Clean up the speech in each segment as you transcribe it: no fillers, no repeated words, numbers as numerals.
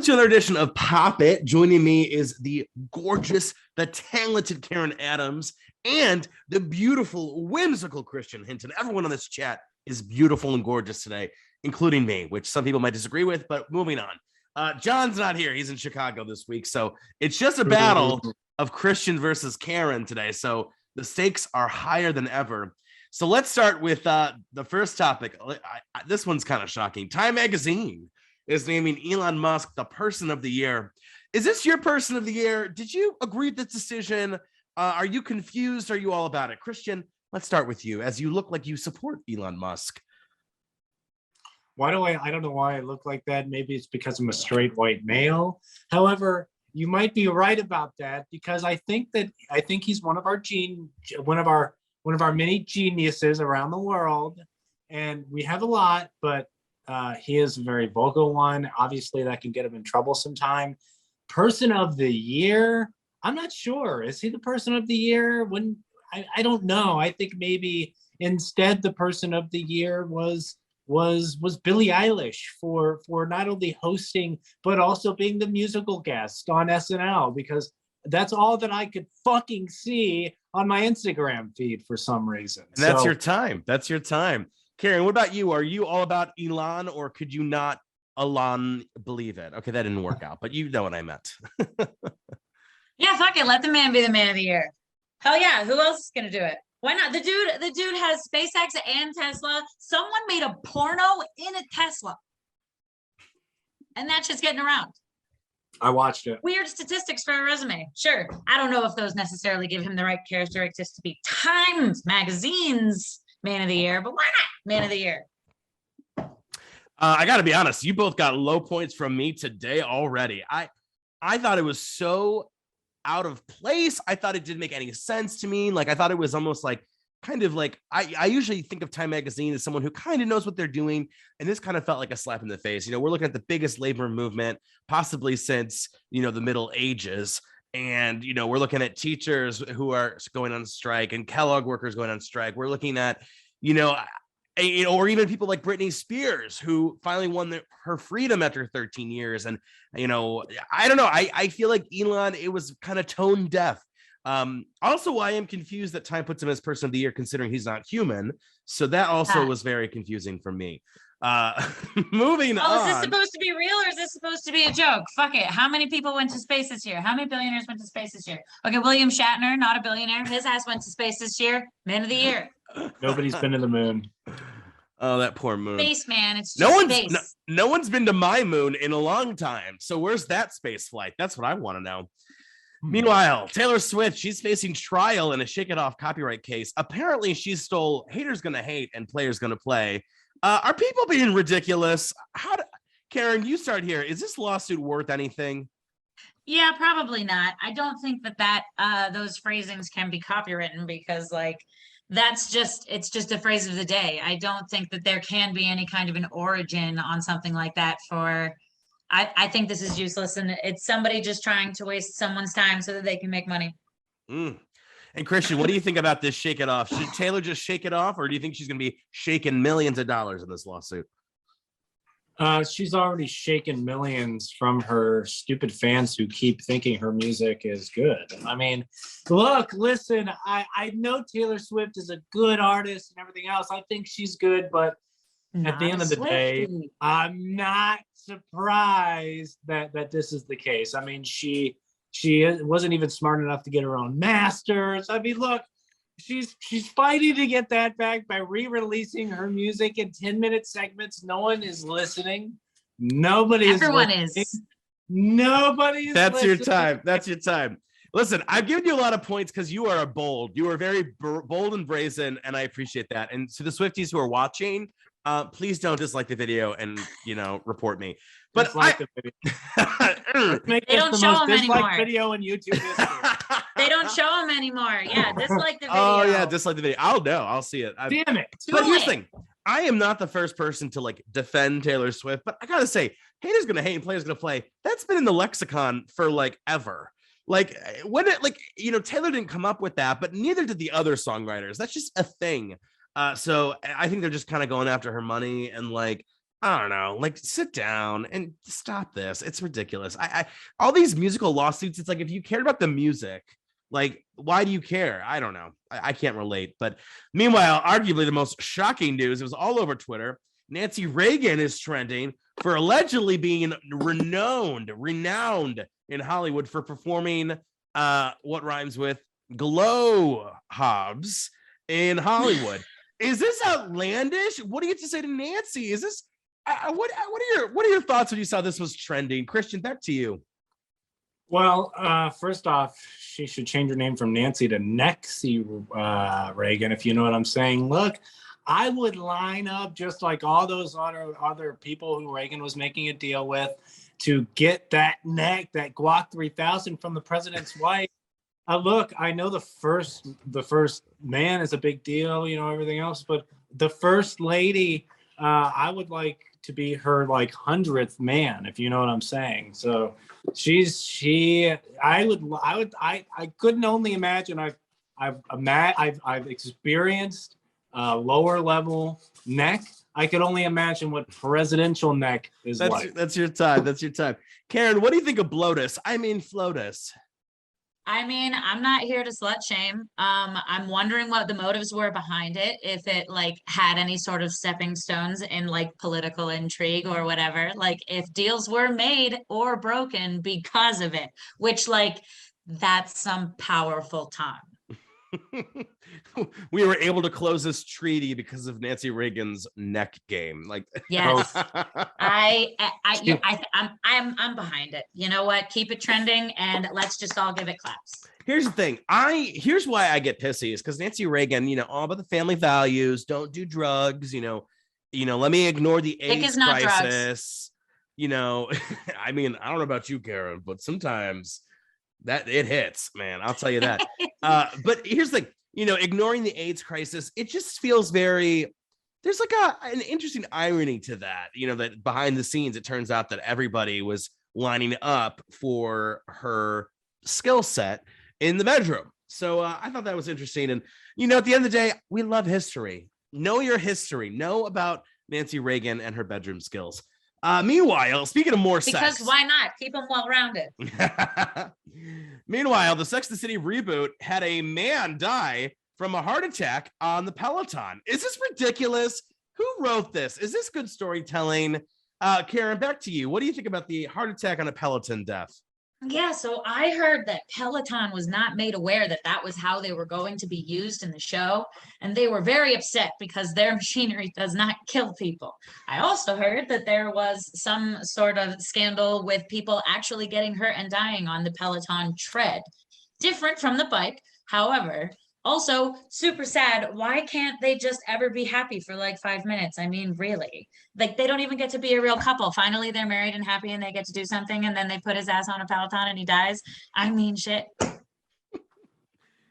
to another edition of Pop It. Joining me is the gorgeous, the talented Karen Adams, and the beautiful, whimsical Christian Hinton. Everyone on this chat is beautiful and gorgeous today, including me, which some people might disagree with, but moving on. John's not here. He's in Chicago this week, so it's just a battle of Christian versus Karen today, so the stakes are higher than ever. So let's start with the first topic. This one's kind of shocking. Time Magazine is naming Elon Musk the person of the year. Is this your person of the year? Did you agree with this decision? Are you confused? Are you all about it? Christian, let's start with you, as you look like you support Elon Musk. I don't know why I look like that. Maybe it's because I'm a straight white male. However, you might be right about that, because I think he's one of our many geniuses around the world, and we have a lot, but he is a very vocal one. Obviously, that can get him in trouble sometime. Person of the year, I'm not sure. Is he the person of the year? I don't know. I think maybe instead the person of the year was Billie Eilish for not only hosting but also being the musical guest on SNL, because that's all that I could fucking see on my Instagram feed for some reason. And that's your time. That's your time. Karen, what about you? Are you all about Elon, or could you not Elon believe it? Okay, that didn't work out, but you know what I meant. Yeah, fuck it. Let the man be the man of the year. Hell yeah. Who else is gonna do it? Why not? The dude has SpaceX and Tesla. Someone made a porno in a Tesla, and that's just getting around. I watched it. Weird statistics for a resume. Sure. I don't know if those necessarily give him the right characteristics to be Times Magazine's man of the year, but why not man of the year? I got to be honest. You both got low points from me today already. I thought it was so out of place. I thought it didn't make any sense to me. Like, I thought it was almost like I usually think of Time Magazine as someone who kind of knows what they're doing. And this kind of felt like a slap in the face. You know, we're looking at the biggest labor movement possibly since, the Middle Ages. And, we're looking at teachers who are going on strike and Kellogg workers going on strike. We're looking at, or even people like Britney Spears, who finally won her freedom after 13 years. And, I don't know. I feel like Elon, it was kind of tone deaf. Also, I am confused that Time puts him as person of the year, considering he's not human. So that also was very confusing for me. Moving on. Is this supposed to be real, or is this supposed to be a joke? Fuck it. How many people went to space this year? How many billionaires went to space this year? Okay, William Shatner, not a billionaire. His ass went to space this year. Man of the year. Nobody's been to the moon. Oh, that poor moon. Space, man. It's just space. No one's been to my moon in a long time. So where's that space flight? That's what I want to know. Meanwhile, Taylor Swift, she's facing trial in a Shake It Off copyright case. Apparently, she stole Haters Gonna Hate and Players Gonna Play. Are people being ridiculous? Karen, you start here. Is this lawsuit worth anything? Yeah, probably not. I don't think that those phrasings can be copywritten, because it's just a phrase of the day. I don't think that there can be any kind of an origin on something like that I think this is useless, and it's somebody just trying to waste someone's time so that they can make money. And Christian, what do you think about this Shake It Off? Should Taylor just shake it off, or do you think she's going to be shaking millions of dollars in this lawsuit? She's already shaken millions from her stupid fans who keep thinking her music is good. I mean, listen, I know Taylor Swift is a good artist and everything else. I think she's good, but at the end of the day, I'm not surprised that this is the case. I mean, she wasn't even smart enough to get her own masters. I mean, look, she's fighting to get that back by re-releasing her music in 10-minute segments. No one is listening. Everyone is. Nobody is. That's listening. Your time. That's your time. Listen, I've given you a lot of points because you are bold. You are very bold and brazen, and I appreciate that. And to the Swifties who are watching, please don't dislike the video and report me. But the video. They don't show them anymore. Video on YouTube. They don't show them anymore. Yeah, dislike the video. Oh yeah, dislike the video. I'll see it. Damn it! But here's the thing: I am not the first person to defend Taylor Swift, but I gotta say, Haters Gonna Hate and Players Gonna Play. That's been in the lexicon for ever. Taylor didn't come up with that, but neither did the other songwriters. That's just a thing. So I think they're just kind of going after her money, and I don't know, like sit down and stop this. It's ridiculous. I all these musical lawsuits, it's like if you cared about the music, like why do you care? I don't know. I can't relate. But meanwhile, arguably the most shocking news, it was all over Twitter. Nancy Reagan is trending for allegedly being renowned in Hollywood for performing what rhymes with glow hobs in Hollywood. Is this outlandish? What do you have to say to Nancy? Is this what are your thoughts when you saw this was trending? Christian, back to you. Well, first off, she should change her name from Nancy to Nexy Reagan, if you know what I'm saying. Look, I would line up just like all those other people who Reagan was making a deal with to get that Guac 3000 from the president's wife. Look, I know the first man is a big deal, you know, everything else, but the first lady, I would like to be her like 100th man, if you know what I'm saying. So I couldn't only imagine. I've experienced lower level neck. I could only imagine what presidential neck is like. That's your time. Karen, what do you think of Blotus? I mean, Flotus. I mean, I'm not here to slut shame. I'm wondering what the motives were behind it, if it like had any sort of stepping stones in like political intrigue or whatever. Like if deals were made or broken because of it, which like that's some powerful time. We were able to close this treaty because of Nancy Reagan's neck game. Like, yes, I'm behind it. You know what? Keep it trending, and let's just all give it claps. Here's the thing. Here's why I get pissy is because Nancy Reagan, you know, all about the family values. Don't do drugs. You know. Let me ignore the AIDS crisis. Drugs. You know, I mean, I don't know about you, Karen, but sometimes that it hits, man. I'll tell you that. But here's the thing, you know, ignoring the AIDS crisis, it just feels there's like an interesting irony to that, you know, that behind the scenes, it turns out that everybody was lining up for her skill set in the bedroom. So I thought that was interesting. And, you know, at the end of the day, we love history. Know your history. Know about Nancy Reagan and her bedroom skills. Meanwhile, speaking of more sex. Because why not? Keep them well-rounded. Meanwhile, the Sex and the City reboot had a man die from a heart attack on the Peloton. Is this ridiculous? Who wrote this? Is this good storytelling? Karen, back to you. What do you think about the heart attack on a Peloton death? Yeah, so I heard that Peloton was not made aware that that was how they were going to be used in the show, and they were very upset because their machinery does not kill people. I also heard that there was some sort of scandal with people actually getting hurt and dying on the Peloton tread. Different from the bike, however. Also, super sad. Why can't they just ever be happy for like 5 minutes? I mean, really? Like, they don't even get to be a real couple. Finally, they're married and happy and they get to do something, and then they put his ass on a Peloton and he dies. I mean, shit.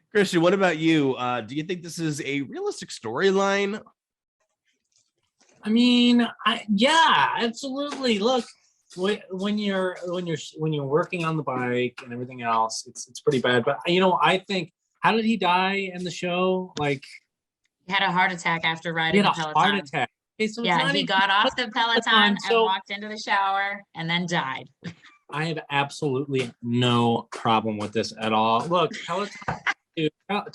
Christian, what about you? Do you think this is a realistic storyline? I mean, yeah, absolutely. Look, when you're working on the bike and everything else, it's pretty bad. But you know, I think, how did he die in the show? Like, he had a heart attack after riding the Peloton. Heart attack. Okay, so yeah, he got off the Peloton and walked into the shower and then died. I have absolutely no problem with this at all. Look,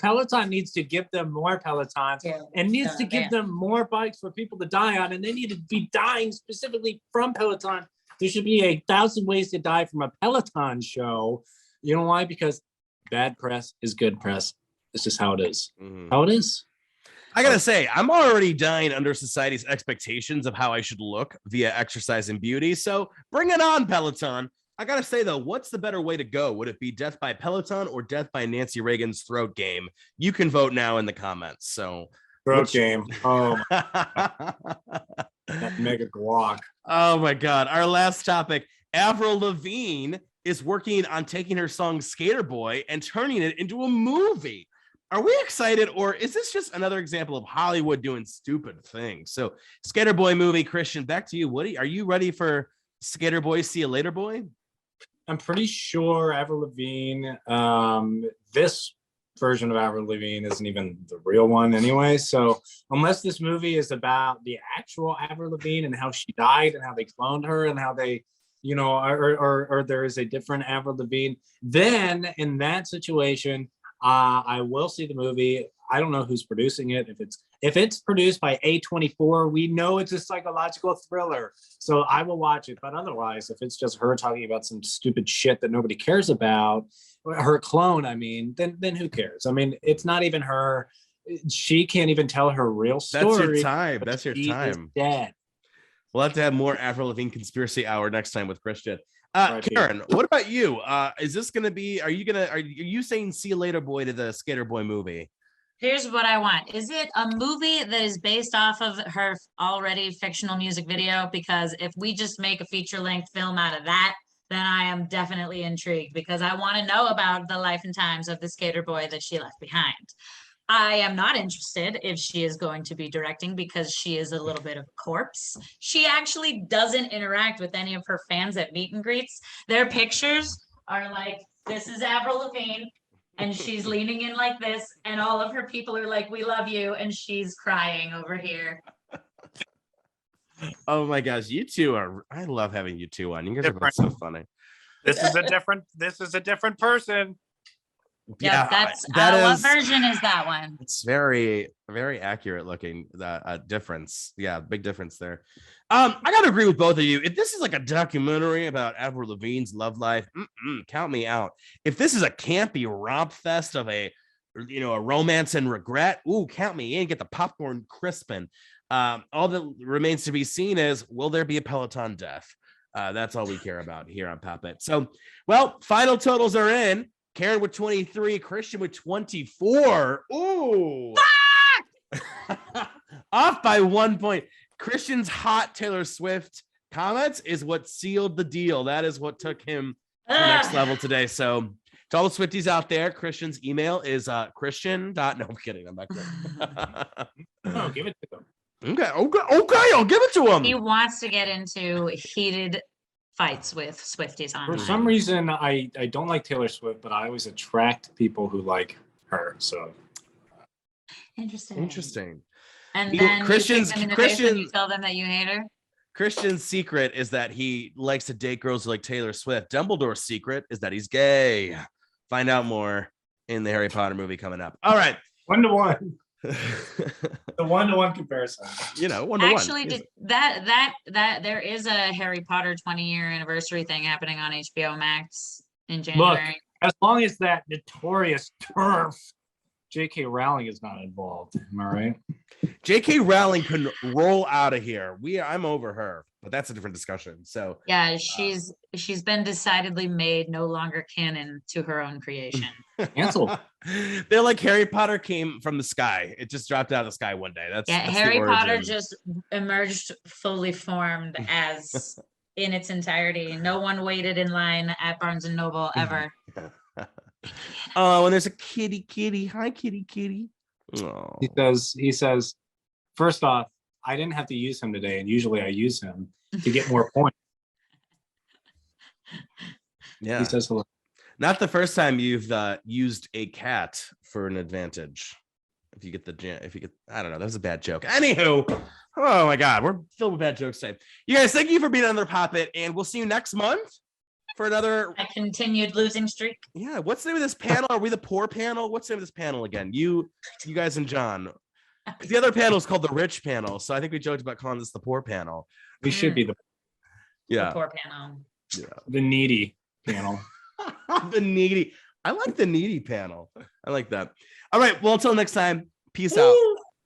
Peloton needs to give them more Pelotons and needs to give them more bikes for people to die on, and they need to be dying specifically from Peloton. There should be 1,000 ways to die from a Peloton show. You know why? Because bad press is good press. It's just how it is. Mm-hmm. How it is. I gotta say, I'm already dying under society's expectations of how I should look via exercise and beauty. So bring it on, Peloton. I gotta say though, what's the better way to go? Would it be death by Peloton or death by Nancy Reagan's throat game? You can vote now in the comments. So throat game. Oh, that mega guac. Oh my God. Our last topic. Avril Lavigne is working on taking her song Sk8er Boi and turning it into a movie. Are we excited, or is this just another example of Hollywood doing stupid things? So Sk8er Boi movie. Christian, back to you. Are you ready for Sk8er Boi? See you later, boy. I'm pretty sure Avril Lavigne, this version of Avril Lavigne isn't even the real one anyway. So unless this movie is about the actual Avril Lavigne and how she died and how they cloned her and how they, you know, or there is a different Avril Lavigne, then in that situation, I will see the movie. I don't know who's producing it. If it's produced by A24, we know it's a psychological thriller. So I will watch it. But otherwise, if it's just her talking about some stupid shit that nobody cares about, her clone, I mean, then who cares? I mean, it's not even her. She can't even tell her real story. That's your time. That's your She is time. dead. We'll have to have more Avril Lavigne conspiracy hour next time with Christian. Right, Karen, what about you? Is this gonna be? Are you saying "See You Later, Boy" to the Sk8er Boi movie? Here's what I want. Is it a movie that is based off of her already fictional music video? Because if we just make a feature-length film out of that, then I am definitely intrigued because I want to know about the life and times of the Sk8er Boi that she left behind. I am not interested if she is going to be directing because she is a little bit of a corpse. She actually doesn't interact with any of her fans at meet and greets. Their pictures are like, this is Avril Lavigne, and she's leaning in like this, and all of her people are like, we love you, and she's crying over here. Oh my gosh, you two are. I love having you two on. You guys are both so funny. This is a different person. Yeah, that's what version is that one? It's very, very accurate looking. The difference, yeah, big difference there. I gotta agree with both of you. If this is like a documentary about Avril Lavigne's love life, count me out. If this is a campy romp fest of a romance and regret, count me in. Get the popcorn crisping. All that remains to be seen is, will there be a Peloton death? That's all we care about here on Pop It. So, well, final totals are in. Karen with 23, Christian with 24. Ooh. Off by 1 point. Christian's hot Taylor Swift comments is what sealed the deal. That is what took him to the next level today. So to all the Swifties out there, Christian's email is Christian. No, I'm kidding. I'm not kidding. No, give it to them. Okay, I'll give it to him. He wants to get into heated fights with Swifties on. For some reason, I don't like Taylor Swift, but I always attract people who like her. So interesting. And then Christian, you tell them that you hate her. Christian's secret is that he likes to date girls like Taylor Swift. Dumbledore's secret is that he's gay. Find out more in the Harry Potter movie coming up. All right, 1-to-1. The 1-to-1 comparison. 1-to-1. Actually, that there is a Harry Potter 20-year anniversary thing happening on HBO Max in January. Look, as long as that notorious turf J.K. Rowling is not involved, am I right? J.K. Rowling can roll out of here. I'm over her, but that's a different discussion. So yeah, she's been decidedly made no longer canon to her own creation. Cancelled. They're like Harry Potter came from the sky. It just dropped out of the sky one day. That's Harry Potter just emerged fully formed as in its entirety. No one waited in line at Barnes and Noble ever. Oh, and there's a kitty. Hi, kitty. Oh. He says, first off, I didn't have to use him today, and usually I use him to get more points. Yeah. He says hello. Not the first time you've used a cat for an advantage. If you get, I don't know, that was a bad joke. Anywho, oh my God, we're filled with bad jokes today. You guys, thank you for being on another Pop It, and we'll see you next month for another. I continued losing streak. Yeah, what's the name of this panel? Are we the poor panel? What's the name of this panel again? You guys and John. The other panel is called the rich panel, so I think we joked about calling this the poor panel. We should be the poor panel. Yeah, the needy panel. The needy. I like the needy panel. I like that. All right. Well, until next time, peace out.